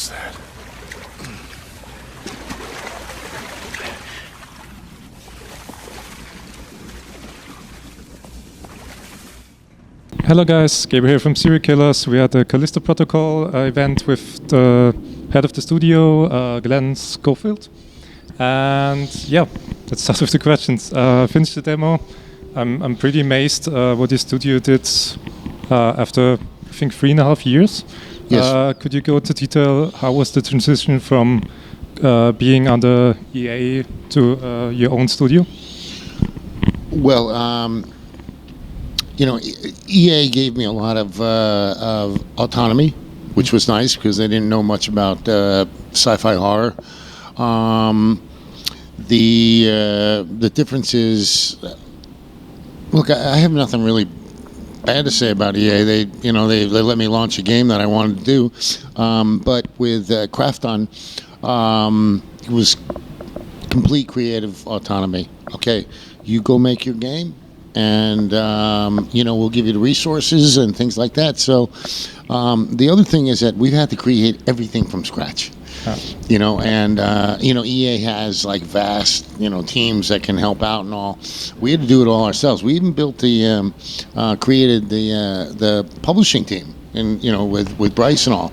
was that? Hello guys, Gabriel here from Serial Killers. We are at the Callisto Protocol event with the head of the studio, Glen Schofield. And yeah, let's start with the questions. Finished the demo. I'm pretty amazed what the studio did after, I think, 3.5 years. Yes. Could you go into detail? How was the transition from being under EA to your own studio? Well, EA gave me a lot of autonomy, which was nice because they didn't know much about sci-fi horror. The difference is, look, I have nothing really bad to say about EA. They let me launch a game that I wanted to do, but with Crafton, it was complete creative autonomy. Okay, you go make your game, and we'll give you the resources and things like that. So the other thing is that we've had to create everything from scratch. EA has like vast teams that can help out and all. We had to do it all ourselves. We even built created the publishing team, and with Bryce and all.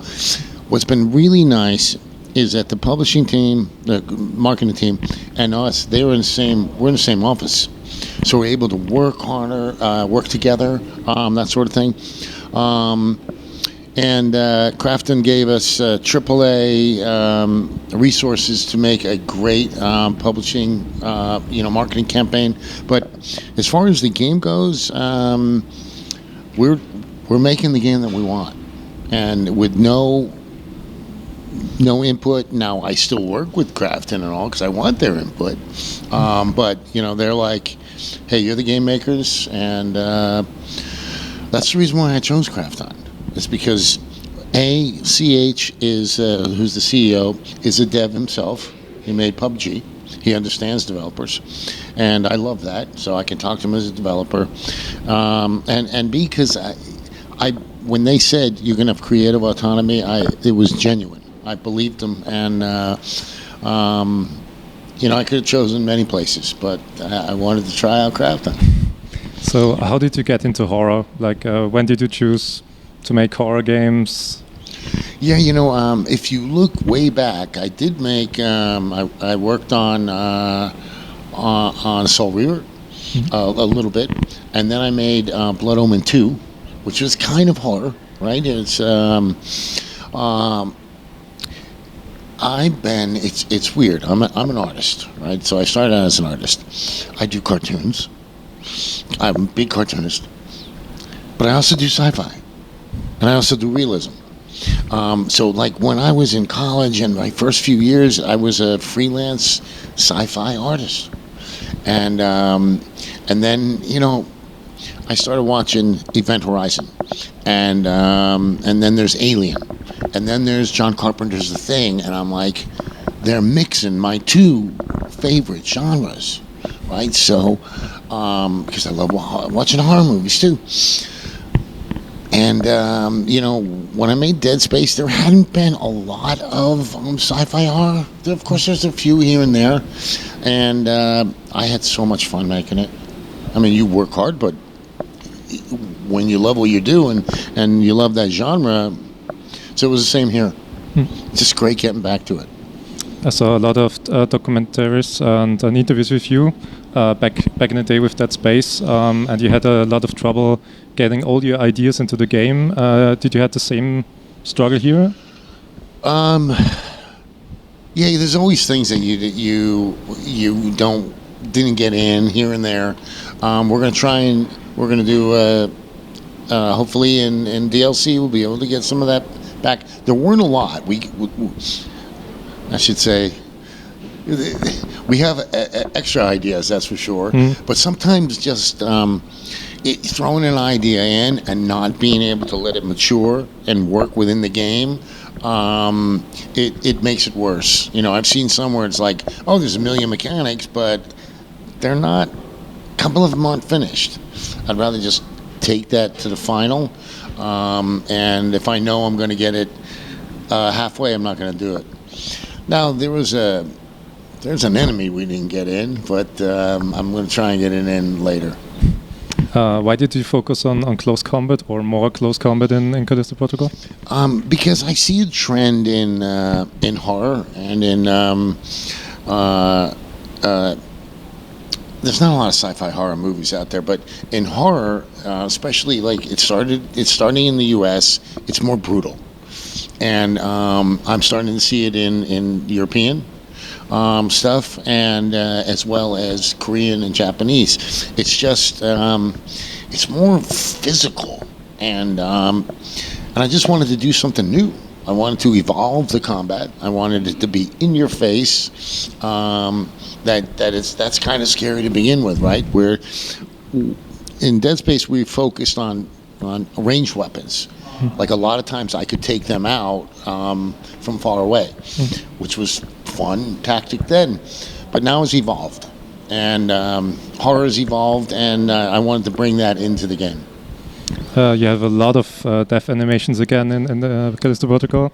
What's been really nice is that the publishing team, the marketing team, and us, we're in the same office. So we're able to work harder, work together, that sort of thing. And Crafton gave us AAA resources to make a great publishing, marketing campaign. But as far as the game goes, we're making the game that we want, and with no input. Now I still work with Crafton and all because I want their input, but they're like, hey, you're the game makers, and that's the reason why I chose Crafton. It's because CH is who's the CEO is a dev himself. He made PUBG. He understands developers, and I love that. So I can talk to him as a developer, and B, because I when they said you're gonna have creative autonomy, it was genuine. I believed them, and I could have chosen many places, but I wanted to try out Crafton. So how did you get into horror? Like, when did you choose to make horror games? Yeah, if you look way back, I did make. I worked on Soul Reaver a little bit, and then I made Blood Omen 2, which was kind of horror, right? It's it's weird. I'm an artist, right? So I started out as an artist. I do cartoons. I'm a big cartoonist, but I also do sci-fi, and I also do realism. So like when I was in college and my first few years, I was a freelance sci-fi artist, and then I started watching Event Horizon, and then there's Alien, and then there's John Carpenter's The Thing, and I'm like, they're mixing my two favorite genres, right? So, because I love watching horror movies too. And, when I made Dead Space, there hadn't been a lot of sci-fi horror. Of course, there's a few here and there. And I had so much fun making it. I mean, you work hard, but when you love what you do and you love that genre, so it was the same here. Just great getting back to it. I saw a lot of documentaries and interviews with you back in the day with Dead Space, and you had a lot of trouble getting all your ideas into the game. Did you have the same struggle here? Yeah, there's always things that you didn't get in here and there. We're gonna do hopefully in DLC we'll be able to get some of that back. There weren't a lot. I should say, we have extra ideas, that's for sure. But sometimes just throwing an idea in and not being able to let it mature and work within the game, it makes it worse. I've seen some where it's like, oh, there's a million mechanics, but they're not. A couple of them aren't finished. I'd rather just take that to the final, and if I know I'm going to get it halfway, I'm not going to do it. Now there's an enemy we didn't get in, but I'm going to try and get it in later. Why did you focus on close combat or more close combat in Callisto Protocol? Because I see a trend in horror and in there's not a lot of sci-fi horror movies out there, but in horror, especially like it's starting in the U.S. It's more brutal, and I'm starting to see it in European stuff, and as well as Korean and Japanese. It's just it's more physical, and I just wanted to do something new. I wanted to evolve the combat. I wanted it to be in your face. That's kind of scary to begin with, right? Where in Dead Space we focused on ranged weapons. Like a lot of times I could take them out from far away, which was fun tactic then. But now it's evolved, and horror has evolved, and I wanted to bring that into the game. You have a lot of death animations again in the Callisto Protocol.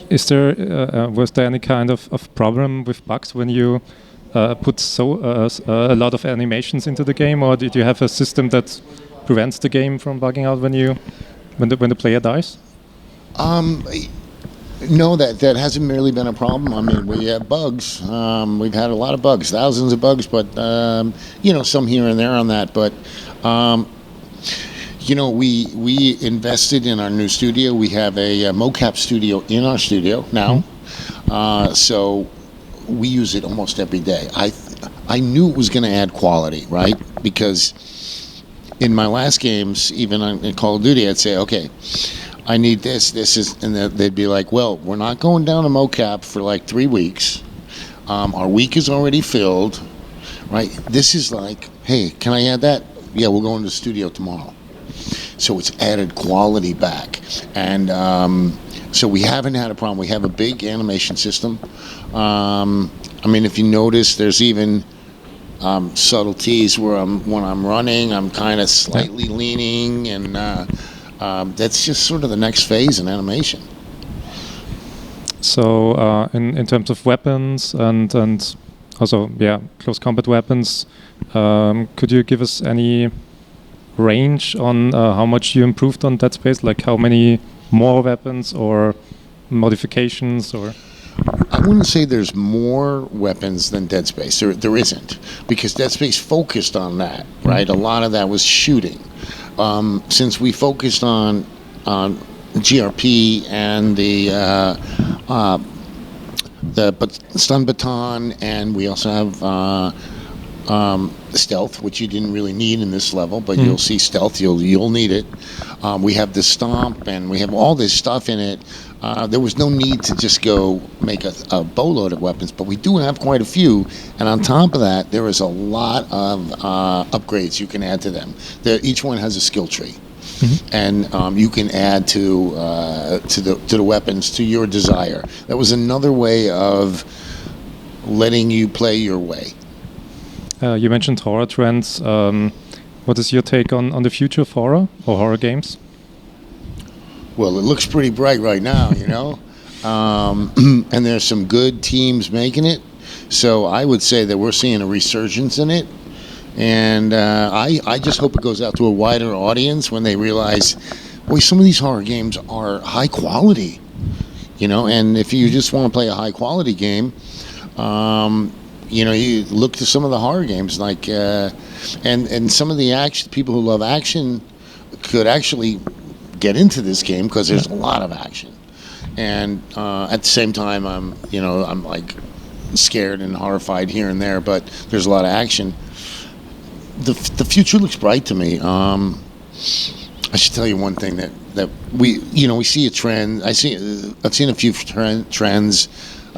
Was there any kind of problem with bugs when you put a lot of animations into the game, or did you have a system that prevents the game from bugging out when the player dies? No, that hasn't really been a problem. I mean, we have bugs. We've had a lot of bugs, thousands of bugs, but some here and there on that. But we invested in our new studio. We have a mocap studio in our studio now, so we use it almost every day. I knew it was going to add quality, right? Because in my last games, even in Call of Duty, I'd say, okay, I need this is, and they'd be like, well, we're not going down to mocap for like 3 weeks. Our week is already filled, right? This is like, hey, can I add that? Yeah, we'll go into the studio tomorrow. So it's added quality back. And so we haven't had a problem. We have a big animation system. I mean, if you notice, there's even subtleties where when I'm running, I'm kind of slightly leaning, and that's just sort of the next phase in animation. So in terms of weapons and also close combat weapons, could you give us any range on how much you improved on Dead Space? Like how many more weapons or modifications or? I wouldn't say there's more weapons than Dead Space. There isn't, because Dead Space focused on that, right? A lot of that was shooting. Since we focused on GRP and the stun baton, and we also have stealth, which you didn't really need in this level, but you'll see stealth. You'll need it. We have the stomp, and we have all this stuff in it. There was no need to just go make a boatload of weapons, but we do have quite a few. And on top of that, there is a lot of upgrades you can add to them. Each one has a skill tree, and you can add to the weapons to your desire. That was another way of letting you play your way. You mentioned horror trends. What is your take on the future of horror or horror games? Well, it looks pretty bright right now, and there's some good teams making it. So I would say that we're seeing a resurgence in it, and I just hope it goes out to a wider audience when they realize, boy, some of these horror games are high quality, and if you just want to play a high quality game, you look to some of the horror games, like and some of the action. People who love action could actually get into this game because there's a lot of action, and at the same time, I'm like scared and horrified here and there, but there's a lot of action. The future looks bright to me. I should tell you one thing that we see a trend. I've seen a few trends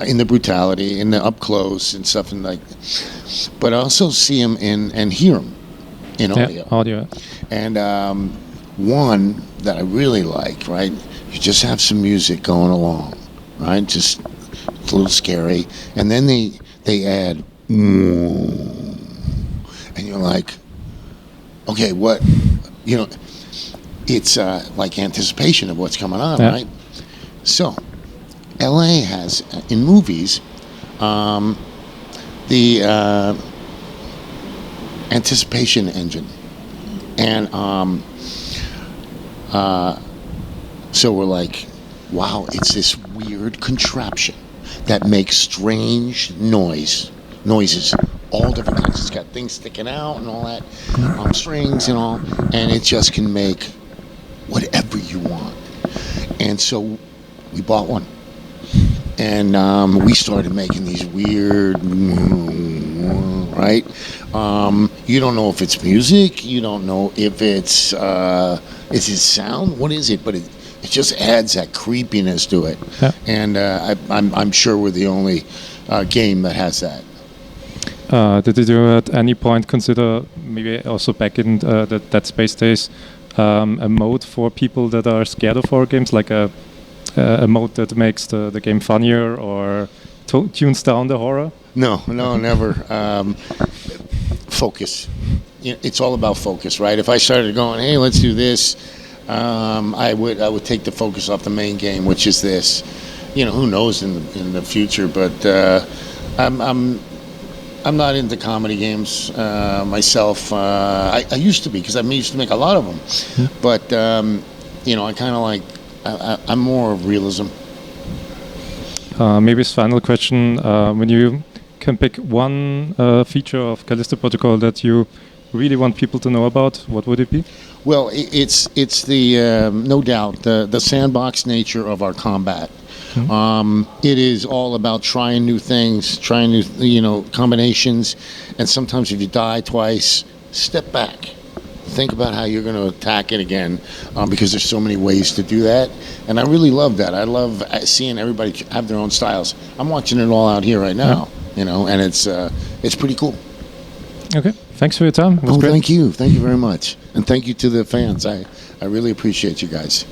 in the brutality, in the up close and stuff, and like, but I also see them and hear them in audio. And one that I really like, right? You just have some music going along, right? Just it's a little scary, and then they add, and you're like, okay, what? it's like anticipation of what's coming on, Yeah. right? So, LA has in movies the anticipation engine, and so we're like, wow, it's this weird contraption that makes strange noises, all different kinds. It's got things sticking out and all that, strings and all, and it just can make whatever you want. And so we bought one, and we started making these weird, right? You don't know if it's music, you don't know if it's is it sound, what is it? But it just adds that creepiness to it. Yeah. And I'm sure we're the only game that has that. Did you at any point consider, maybe also back in the Dead Space days, a mode for people that are scared of horror games, like a mode that makes the game funnier or tunes down the horror? No, never. Focus. It's all about focus, right? If I started going, hey, let's do this, I would take the focus off the main game, which is this. Who knows in the future? But I'm not into comedy games myself. I used to be, because I used to make a lot of them. But I kind of like. I'm more of realism. Maybe this final question: when you can pick one feature of Callisto Protocol that you really want people to know about, what would it be? Well, it's the no doubt the sandbox nature of our combat. It is all about trying new things, trying new combinations, and sometimes if you die twice, step back. Think about how you're going to attack it again, because there's so many ways to do that, and I really love that. I love seeing everybody have their own styles. I'm watching it all out here right now, and it's pretty cool. Okay, thanks for your time. It was great. Thank you very much, and thank you to the fans. I really appreciate you guys.